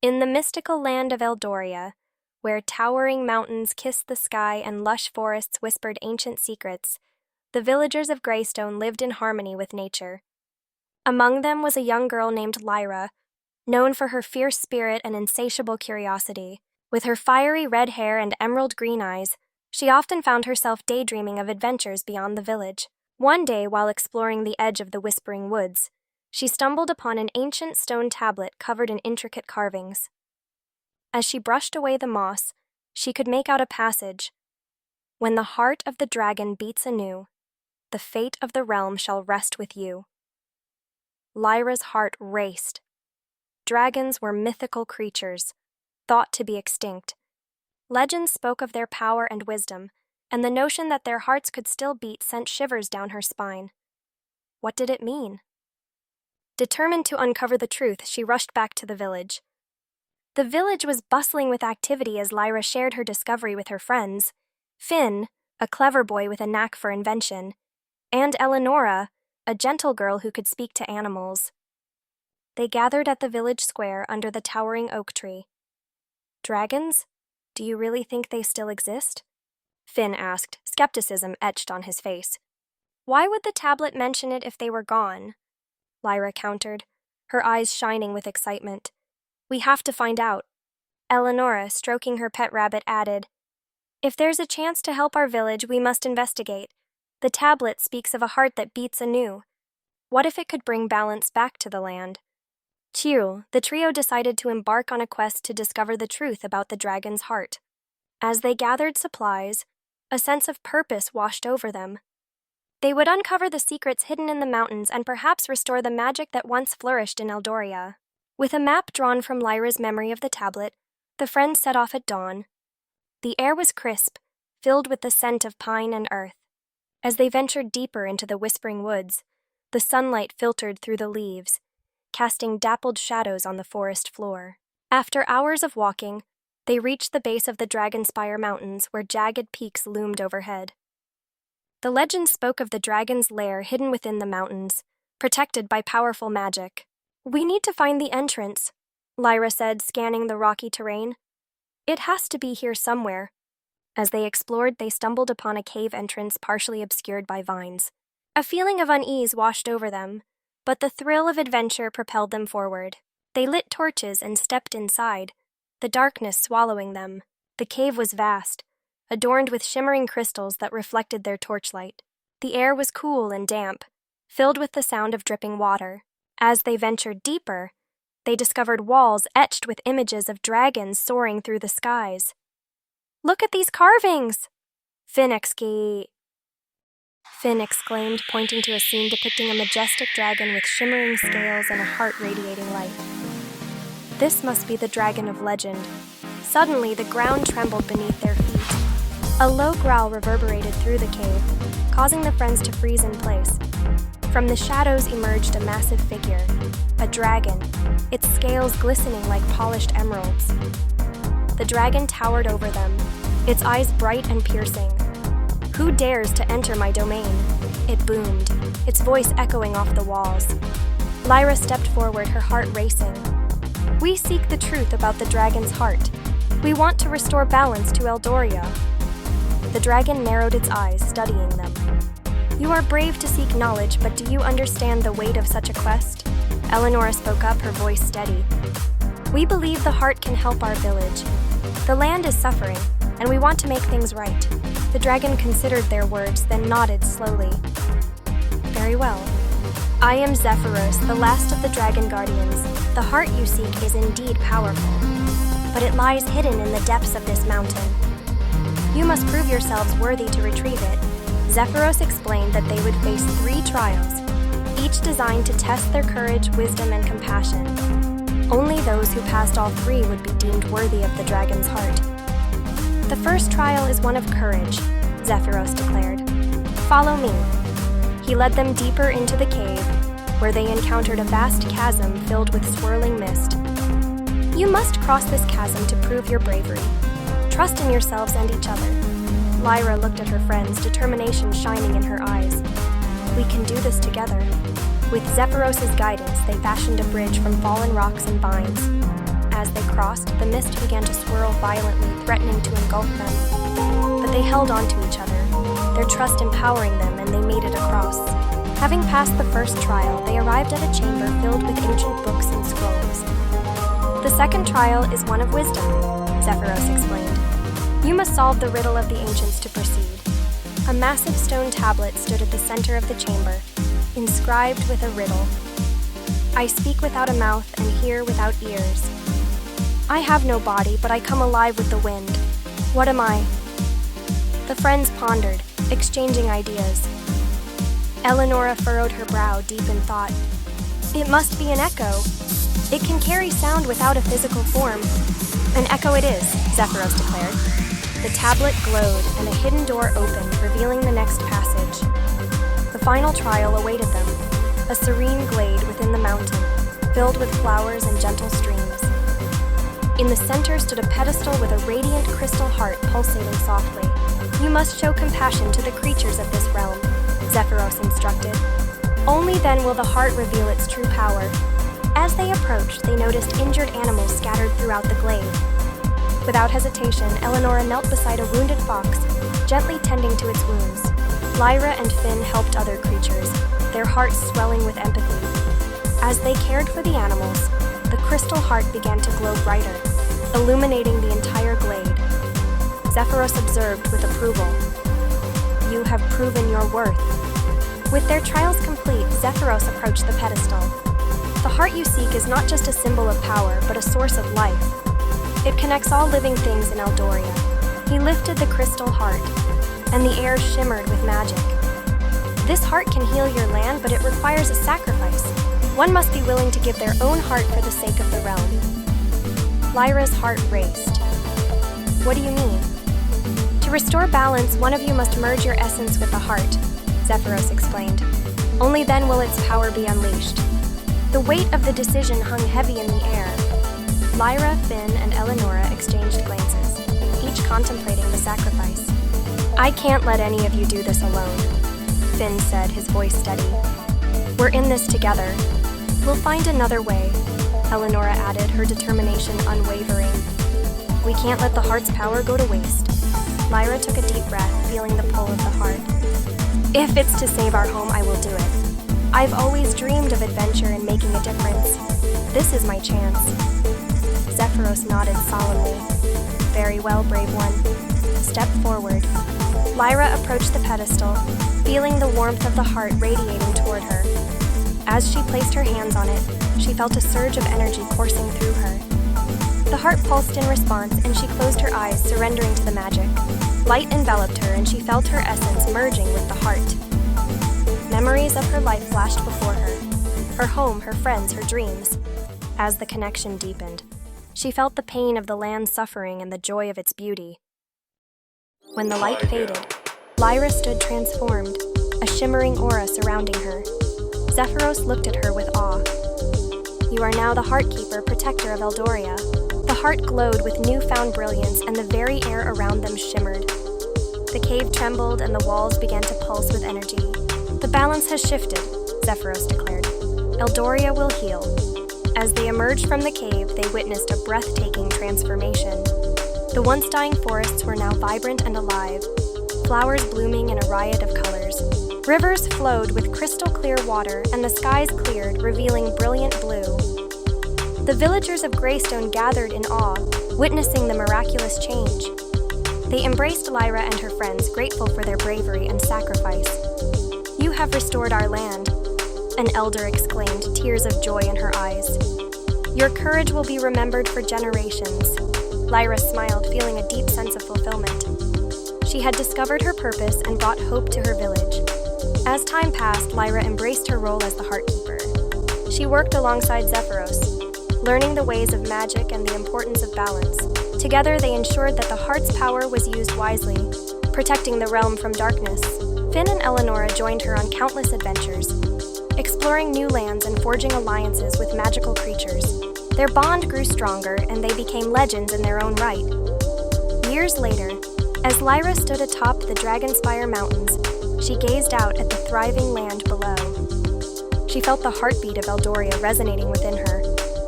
In the mystical land of Eldoria, where towering mountains kissed the sky and lush forests whispered ancient secrets, the villagers of Greystone lived in harmony with nature. Among them was a young girl named Lyra, known for her fierce spirit and insatiable curiosity. With her fiery red hair and emerald green eyes, she often found herself daydreaming of adventures beyond the village. One day, while exploring the edge of the Whispering Woods, she stumbled upon an ancient stone tablet covered in intricate carvings. As she brushed away the moss, she could make out a passage. When the heart of the dragon beats anew, the fate of the realm shall rest with you. Lyra's heart raced. Dragons were mythical creatures, thought to be extinct. Legends spoke of their power and wisdom, and the notion that their hearts could still beat sent shivers down her spine. What did it mean? Determined to uncover the truth, she rushed back to the village. The village was bustling with activity as Lyra shared her discovery with her friends, Finn, a clever boy with a knack for invention, and Eleonora, a gentle girl who could speak to animals. They gathered at the village square under the towering oak tree. Dragons? Do you really think they still exist? Finn asked, skepticism etched on his face. Why would the tablet mention it if they were gone? Lyra countered, her eyes shining with excitement. We have to find out. Eleonora, stroking her pet rabbit, added, If there's a chance to help our village, we must investigate. The tablet speaks of a heart that beats anew. What if it could bring balance back to the land? Cheerful, the trio decided to embark on a quest to discover the truth about the dragon's heart. As they gathered supplies, a sense of purpose washed over them. They would uncover the secrets hidden in the mountains and perhaps restore the magic that once flourished in Eldoria. With a map drawn from Lyra's memory of the tablet, the friends set off at dawn. The air was crisp, filled with the scent of pine and earth. As they ventured deeper into the Whispering Woods, the sunlight filtered through the leaves, casting dappled shadows on the forest floor. After hours of walking, they reached the base of the Dragonspire Mountains, where jagged peaks loomed overhead. The legend spoke of the dragon's lair hidden within the mountains, protected by powerful magic. We need to find the entrance, Lyra said, scanning the rocky terrain. It has to be here somewhere. As they explored, they stumbled upon a cave entrance partially obscured by vines. A feeling of unease washed over them, but the thrill of adventure propelled them forward. They lit torches and stepped inside, the darkness swallowing them. The cave was vast, adorned with shimmering crystals that reflected their torchlight. The air was cool and damp, filled with the sound of dripping water. As they ventured deeper, they discovered walls etched with images of dragons soaring through the skies. Look at these carvings! Finn exclaimed, pointing to a scene depicting a majestic dragon with shimmering scales and a heart radiating light. This must be the dragon of legend. Suddenly, the ground trembled beneath their feet. A low growl reverberated through the cave, causing the friends to freeze in place. From the shadows emerged a massive figure, a dragon, its scales glistening like polished emeralds. The dragon towered over them, its eyes bright and piercing. Who dares to enter my domain? It boomed, its voice echoing off the walls. Lyra stepped forward, her heart racing. We seek the truth about the dragon's heart. We want to restore balance to Eldoria. The dragon narrowed its eyes, studying them. You are brave to seek knowledge, but do you understand the weight of such a quest? Eleonora spoke up, her voice steady. We believe the heart can help our village. The land is suffering, and we want to make things right. The dragon considered their words, then nodded slowly. Very well. I am Zephyros, the last of the Dragon Guardians. The heart you seek is indeed powerful, but it lies hidden in the depths of this mountain. You must prove yourselves worthy to retrieve it. Zephyros explained that they would face 3 trials, each designed to test their courage, wisdom, and compassion. Only those who passed all 3 would be deemed worthy of the dragon's heart. The first trial is one of courage, Zephyros declared. Follow me. He led them deeper into the cave, where they encountered a vast chasm filled with swirling mist. You must cross this chasm to prove your bravery. Trust in yourselves and each other. Lyra looked at her friends, determination shining in her eyes. We can do this together. With Zephyros's guidance, they fashioned a bridge from fallen rocks and vines. As they crossed, the mist began to swirl violently, threatening to engulf them. But they held on to each other, their trust empowering them, and they made it across. Having passed the first trial, they arrived at a chamber filled with ancient books and scrolls. The second trial is one of wisdom, Zephyros explained. You must solve the riddle of the ancients to proceed. A massive stone tablet stood at the center of the chamber, inscribed with a riddle. I speak without a mouth and hear without ears. I have no body, but I come alive with the wind. What am I? The friends pondered, exchanging ideas. Eleonora furrowed her brow deep in thought. It must be an echo. It can carry sound without a physical form. An echo it is, Zephyros declared. The tablet glowed, and a hidden door opened, revealing the next passage. The final trial awaited them, a serene glade within the mountain, filled with flowers and gentle streams. In the center stood a pedestal with a radiant crystal heart pulsating softly. You must show compassion to the creatures of this realm, Zephyros instructed. Only then will the heart reveal its true power. As they approached, they noticed injured animals scattered throughout the glade. Without hesitation, Eleonora knelt beside a wounded fox, gently tending to its wounds. Lyra and Finn helped other creatures, their hearts swelling with empathy. As they cared for the animals, the crystal heart began to glow brighter, illuminating the entire glade. Zephyros observed with approval. You have proven your worth. With their trials complete, Zephyros approached the pedestal. The heart you seek is not just a symbol of power, but a source of life. It connects all living things in Eldoria. He lifted the crystal heart, and the air shimmered with magic. This heart can heal your land, but it requires a sacrifice. One must be willing to give their own heart for the sake of the realm. Lyra's heart raced. What do you mean? To restore balance, one of you must merge your essence with the heart, Zephyros explained. Only then will its power be unleashed. The weight of the decision hung heavy in the air. Lyra, Finn, and Eleonora exchanged glances, each contemplating the sacrifice. I can't let any of you do this alone, Finn said, his voice steady. We're in this together. We'll find another way, Eleonora added, her determination unwavering. We can't let the heart's power go to waste. Lyra took a deep breath, feeling the pull of the heart. If it's to save our home, I will do it. I've always dreamed of adventure and making a difference. This is my chance. Zephyros nodded solemnly. Very well, brave one. Step forward. Lyra approached the pedestal, feeling the warmth of the heart radiating toward her. As she placed her hands on it, she felt a surge of energy coursing through her. The heart pulsed in response, and she closed her eyes, surrendering to the magic. Light enveloped her, and she felt her essence merging with the heart. Memories of her life flashed before her. Her home, her friends, her dreams. As the connection deepened, she felt the pain of the land's suffering and the joy of its beauty. When the light faded, Lyra stood transformed, a shimmering aura surrounding her. Zephyros looked at her with awe. You are now the Heartkeeper, protector of Eldoria. The heart glowed with newfound brilliance, and the very air around them shimmered. The cave trembled, and the walls began to pulse with energy. The balance has shifted, Zephyros declared. Eldoria will heal. As they emerged from the cave, they witnessed a breathtaking transformation. The once dying forests were now vibrant and alive, flowers blooming in a riot of colors. Rivers flowed with crystal clear water, and the skies cleared, revealing brilliant blue. The villagers of Greystone gathered in awe, witnessing the miraculous change. They embraced Lyra and her friends, grateful for their bravery and sacrifice. You have restored our land, an elder exclaimed, tears of joy in her eyes. Your courage will be remembered for generations. Lyra smiled, feeling a deep sense of fulfillment. She had discovered her purpose and brought hope to her village. As time passed, Lyra embraced her role as the Heartkeeper. She worked alongside Zephyros, learning the ways of magic and the importance of balance. Together, they ensured that the heart's power was used wisely, protecting the realm from darkness. Finn and Eleonora joined her on countless adventures, exploring new lands and forging alliances with magical creatures. Their bond grew stronger, and they became legends in their own right. Years later, as Lyra stood atop the Dragonspire Mountains, she gazed out at the thriving land below. She felt the heartbeat of Eldoria resonating within her,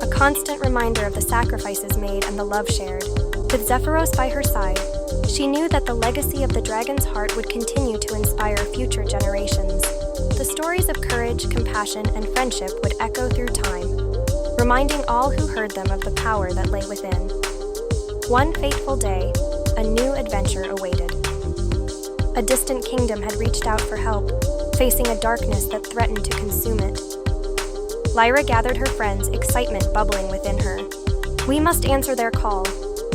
a constant reminder of the sacrifices made and the love shared. With Zephyros by her side, she knew that the legacy of the dragon's heart would continue to inspire future generations. The stories of courage, compassion, and friendship would echo through time, reminding all who heard them of the power that lay within. One fateful day, a new adventure awaited. A distant kingdom had reached out for help, facing a darkness that threatened to consume it. Lyra gathered her friends, excitement bubbling within her. "We must answer their call,"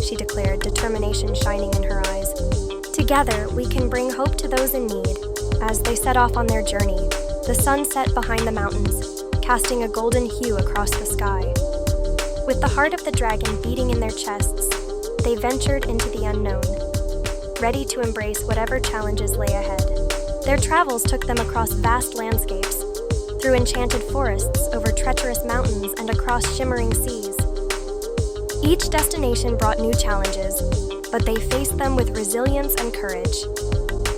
she declared, determination shining in her eyes. "Together, we can bring hope to those in need." As they set off on their journey, the sun set behind the mountains, casting a golden hue across the sky. With the heart of the dragon beating in their chests, they ventured into the unknown, ready to embrace whatever challenges lay ahead. Their travels took them across vast landscapes, through enchanted forests, over treacherous mountains, and across shimmering seas. Each destination brought new challenges, but they faced them with resilience and courage.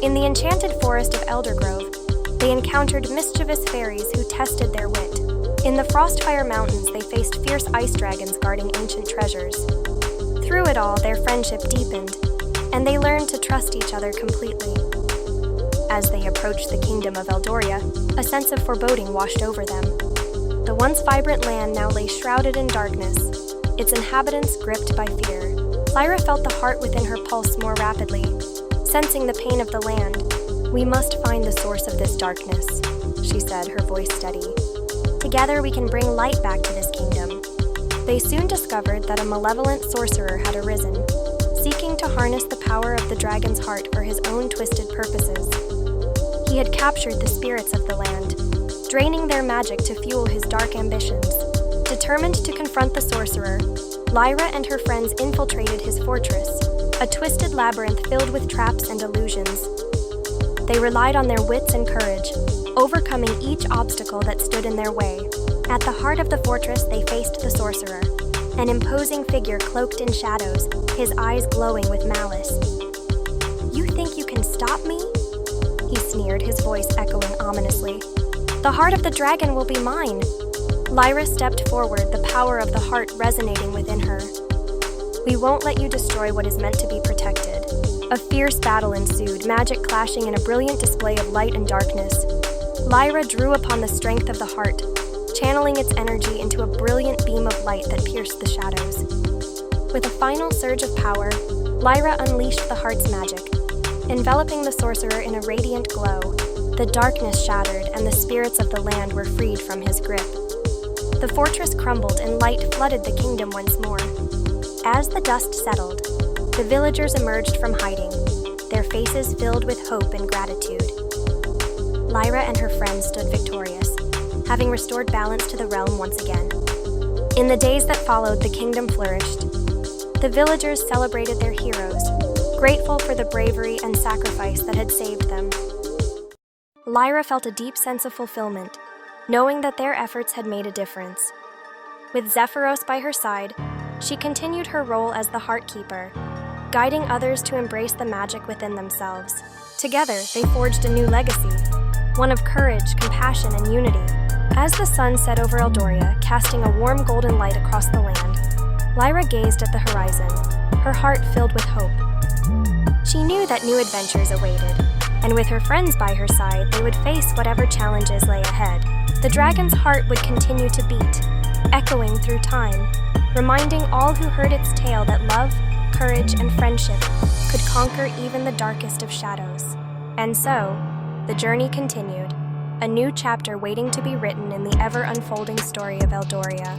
In the enchanted forest of Eldergrove, they encountered mischievous fairies who tested their wit. In the Frostfire Mountains, they faced fierce ice dragons guarding ancient treasures. Through it all, their friendship deepened, and they learned to trust each other completely. As they approached the kingdom of Eldoria, a sense of foreboding washed over them. The once vibrant land now lay shrouded in darkness, its inhabitants gripped by fear. Lyra felt the heart within her pulse more rapidly, sensing the pain of the land. "We must find the source of this darkness," she said, her voice steady. "Together we can bring light back to this kingdom." They soon discovered that a malevolent sorcerer had arisen, seeking to harness the power of the dragon's heart for his own twisted purposes. He had captured the spirits of the land, draining their magic to fuel his dark ambitions. Determined to confront the sorcerer, Lyra and her friends infiltrated his fortress, a twisted labyrinth filled with traps and illusions. They relied on their wits and courage, overcoming each obstacle that stood in their way. At the heart of the fortress, they faced the sorcerer, an imposing figure cloaked in shadows, his eyes glowing with malice. "You think you can stop me?" he sneered, his voice echoing ominously. "The heart of the dragon will be mine." Lyra stepped forward, the power of the heart resonating within her. "We won't let you destroy what is meant to be protected." A fierce battle ensued, magic clashing in a brilliant display of light and darkness. Lyra drew upon the strength of the heart, channeling its energy into a brilliant beam of light that pierced the shadows. With a final surge of power, Lyra unleashed the heart's magic, enveloping the sorcerer in a radiant glow. The darkness shattered, and the spirits of the land were freed from his grip. The fortress crumbled, and light flooded the kingdom once more. As the dust settled, the villagers emerged from hiding, their faces filled with hope and gratitude. Lyra and her friends stood victorious, having restored balance to the realm once again. In the days that followed, the kingdom flourished. The villagers celebrated their heroes, grateful for the bravery and sacrifice that had saved them. Lyra felt a deep sense of fulfillment, knowing that their efforts had made a difference. With Zephyros by her side, she continued her role as the Heart Keeper, guiding others to embrace the magic within themselves. Together, they forged a new legacy, one of courage, compassion, and unity. As the sun set over Eldoria, casting a warm golden light across the land, Lyra gazed at the horizon, her heart filled with hope. She knew that new adventures awaited, and with her friends by her side, they would face whatever challenges lay ahead. The dragon's heart would continue to beat, echoing through time, reminding all who heard its tale that love, courage, and friendship could conquer even the darkest of shadows. And so, the journey continued, a new chapter waiting to be written in the ever-unfolding story of Eldoria.